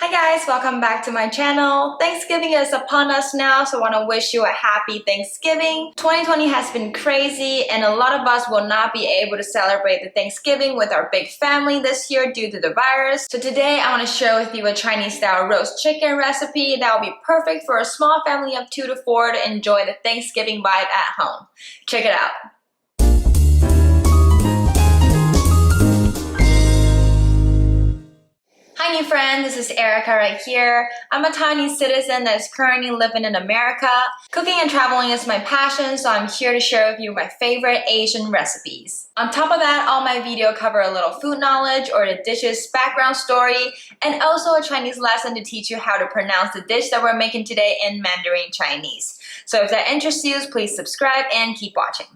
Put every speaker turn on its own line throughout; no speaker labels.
Hi guys, welcome back to my channel. Thanksgiving is upon us now, so I want to wish you a happy Thanksgiving. 2020 has been crazy and a lot of us will not be able to celebrate the Thanksgiving with our big family this year due to the virus. So today I want to share with you a Chinese style roast chicken recipe that will be perfect for a small family of 2 to 4 to enjoy the Thanksgiving vibe at home. Check it out. Hi new friend, this is Erica right here. I'm a Taiwanese citizen that is currently living in America. Cooking and traveling is my passion, so I'm here to share with you my favorite Asian recipes. On top of that, all my videos cover a little food knowledge or the dish's background story, and also a Chinese lesson to teach you how to pronounce the dish that we're making today in Mandarin Chinese. So if that interests you, please subscribe and keep watching.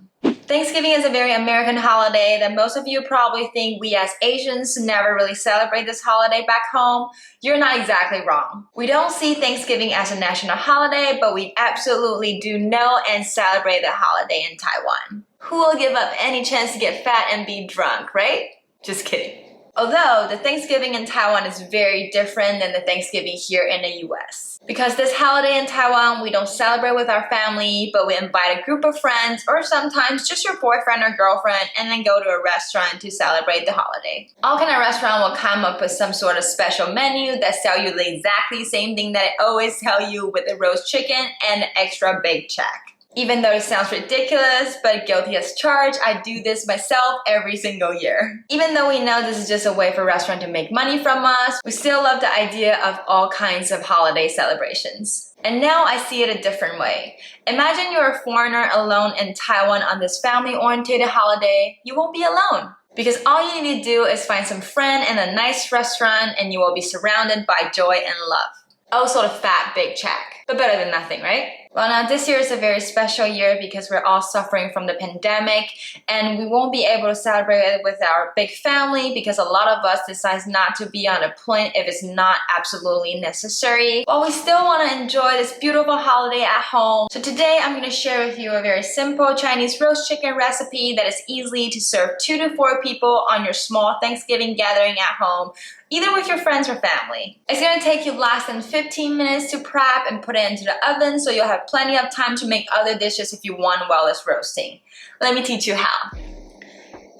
Thanksgiving is a very American holiday that most of you probably think we as Asians never really celebrate this holiday back home. You're not exactly wrong. We don't see Thanksgiving as a national holiday, but we absolutely do know and celebrate the holiday in Taiwan. Who will give up any chance to get fat and be drunk, right? Just kidding. Although the Thanksgiving in Taiwan is very different than the Thanksgiving here in the US. Because this holiday in Taiwan, we don't celebrate with our family, but we invite a group of friends or sometimes just your boyfriend or girlfriend and then go to a restaurant to celebrate the holiday. All kind of restaurant will come up with some sort of special menu that sell you the exactly same thing that I always tell you with the roast chicken and extra big check. Even though it sounds ridiculous, but guilty as charged, I do this myself every single year. Even though we know this is just a way for restaurants to make money from us, we still love the idea of all kinds of holiday celebrations. And now I see it a different way. Imagine you're a foreigner alone in Taiwan on this family-oriented holiday. You won't be alone. Because all you need to do is find some friend in a nice restaurant and you will be surrounded by joy and love. Also the fat big check. But better than nothing, right? Well, now this year is a very special year because we're all suffering from the pandemic and we won't be able to celebrate it with our big family because a lot of us decide not to be on a plane if it's not absolutely necessary. But we still want to enjoy this beautiful holiday at home. So today I'm going to share with you a very simple Chinese roast chicken recipe that is easy to serve 2 to 4 people on your small Thanksgiving gathering at home, either with your friends or family. It's going to take you less than 15 minutes to prep and put it into the oven so you'll have plenty of time to make other dishes if you want while it's roasting. Let me teach you how.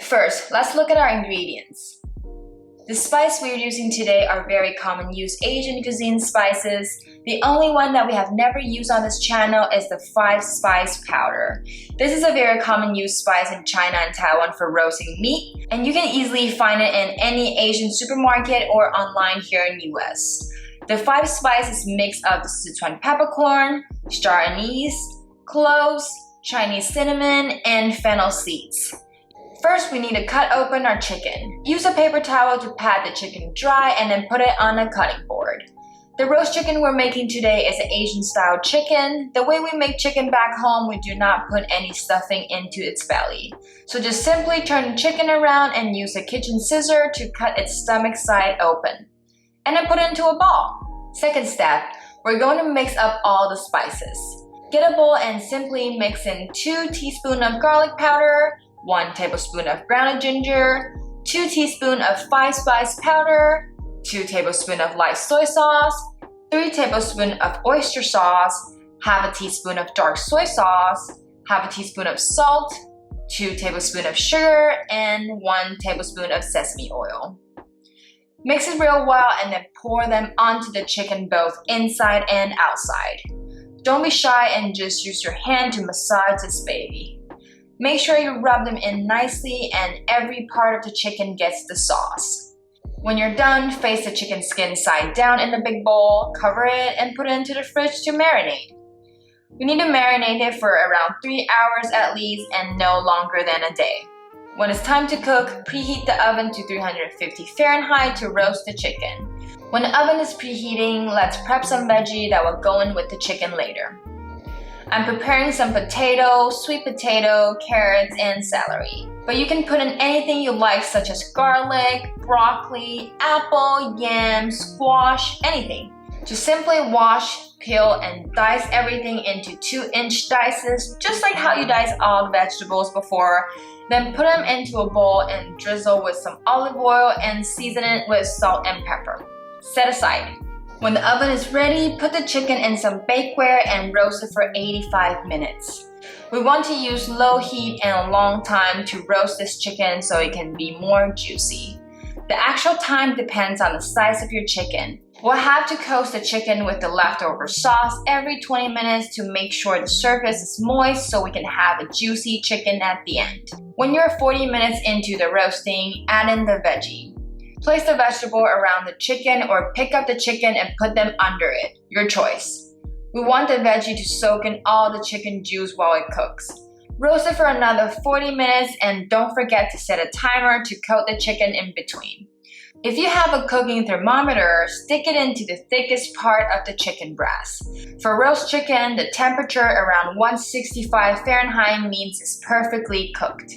First, let's look at our ingredients. The spice we're using today are very common use Asian cuisine spices. The only one that we have never used on this channel is the 5-spice powder. This is a very common use spice in China and Taiwan for roasting meat, and you can easily find it in any Asian supermarket or online here in US. The 5 spices is mixed of the Sichuan peppercorn, star anise, cloves, Chinese cinnamon, and fennel seeds. First, we need to cut open our chicken. Use a paper towel to pat the chicken dry and then put it on a cutting board. The roast chicken we're making today is an Asian style chicken. The way we make chicken back home, we do not put any stuffing into its belly. So just simply turn the chicken around and use a kitchen scissor to cut its stomach side open. And then put it into a bowl. Second step, we're going to mix up all the spices. Get a bowl and simply mix in 2 teaspoons of garlic powder, 1 tablespoon of ground ginger, 2 teaspoons of 5-spice powder, 2 tablespoons of light soy sauce, 3 tablespoons of oyster sauce, half a teaspoon of dark soy sauce, half a teaspoon of salt, 2 tablespoons of sugar, and 1 tablespoon of sesame oil. Mix it real well and then pour them onto the chicken both inside and outside. Don't be shy and just use your hand to massage this baby. Make sure you rub them in nicely and every part of the chicken gets the sauce. When you're done, face the chicken skin side down in the big bowl, cover it, and put it into the fridge to marinate. We need to marinate it for around 3 hours at least and no longer than a day. When it's time to cook, preheat the oven to 350 Fahrenheit to roast the chicken. When the oven is preheating, let's prep some veggie that will go in with the chicken later. I'm preparing some potato, sweet potato, carrots, and celery. But you can put in anything you like such as garlic, broccoli, apple, yam, squash, anything. Just simply wash, peel, and dice everything into 2-inch dices, just like how you dice all the vegetables before. Then put them into a bowl and drizzle with some olive oil and season it with salt and pepper. Set aside. When the oven is ready, put the chicken in some bakeware and roast it for 85 minutes. We want to use low heat and a long time to roast this chicken so it can be more juicy. The actual time depends on the size of your chicken. We'll have to coat the chicken with the leftover sauce every 20 minutes to make sure the surface is moist so we can have a juicy chicken at the end. When you're 40 minutes into the roasting, add in the veggie. Place the vegetable around the chicken or pick up the chicken and put them under it, your choice. We want the veggie to soak in all the chicken juice while it cooks. Roast it for another 40 minutes and don't forget to set a timer to coat the chicken in between. If you have a cooking thermometer, stick it into the thickest part of the chicken breast. For roast chicken, the temperature around 165 Fahrenheit means it's perfectly cooked.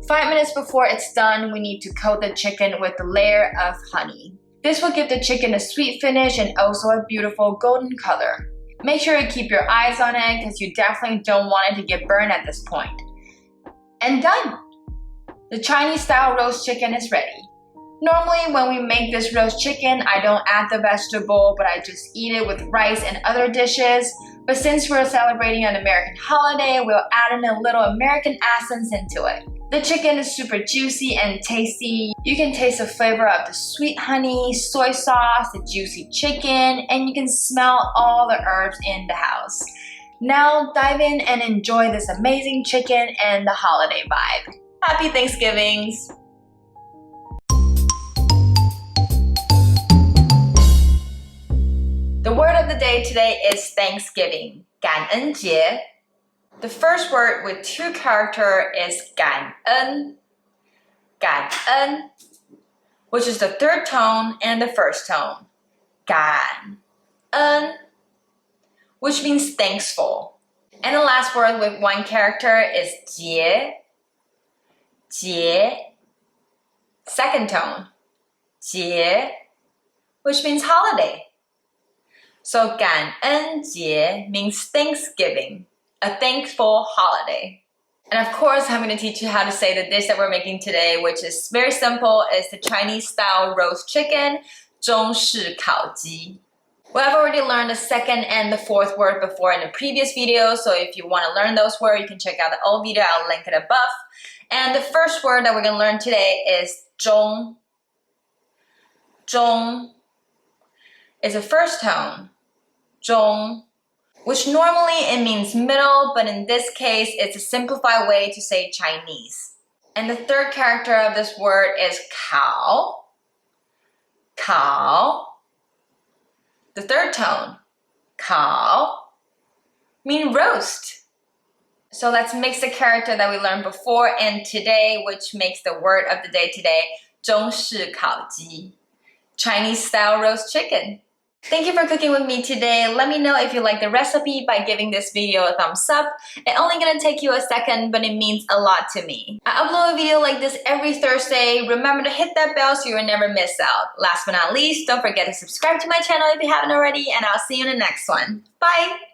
5 minutes before it's done, we need to coat the chicken with a layer of honey. This will give the chicken a sweet finish and also a beautiful golden color. Make sure you keep your eyes on it because you definitely don't want it to get burned at this point. And done! The Chinese style roast chicken is ready. Normally when we make this roast chicken, I don't add the vegetable, but I just eat it with rice and other dishes. But since we're celebrating an American holiday, we'll add in a little American essence into it. The chicken is super juicy and tasty. You can taste the flavor of the sweet honey, soy sauce, the juicy chicken, and you can smell all the herbs in the house. Now dive in and enjoy this amazing chicken and the holiday vibe. Happy Thanksgivings! The word of the day today is Thanksgiving, 感恩节. The first word with two characters is 感恩, 感恩, which is the third tone and the first tone. 感恩, which means thankful. And the last word with one character is 节, 节, second tone. 节, which means holiday. So 感恩节 means Thanksgiving, a thankful holiday. And of course, I'm going to teach you how to say the dish that we're making today, which is very simple. It's the Chinese style roast chicken, 中式烤鸡. Well, I've already learned the second and the fourth word before in the previous video, so if you want to learn those words, you can check out the old video. I'll link it above. And the first word that we're going to learn today is 中. 中 is the first tone. 中, which normally it means middle, but in this case, it's a simplified way to say Chinese. And the third character of this word is 烤. 烤. The third tone, 烤, mean roast. So let's mix the character that we learned before and today, which makes the word of the day today, 中式烤鸡, Chinese style roast chicken. Thank you for cooking with me today. Let me know if you like the recipe by giving this video a thumbs up. It's only gonna take you a second, but it means a lot to me. I upload a video like this every Thursday. Remember to hit that bell so you'll never miss out. Last but not least, don't forget to subscribe to my channel if you haven't already, and I'll see you in the next one. Bye!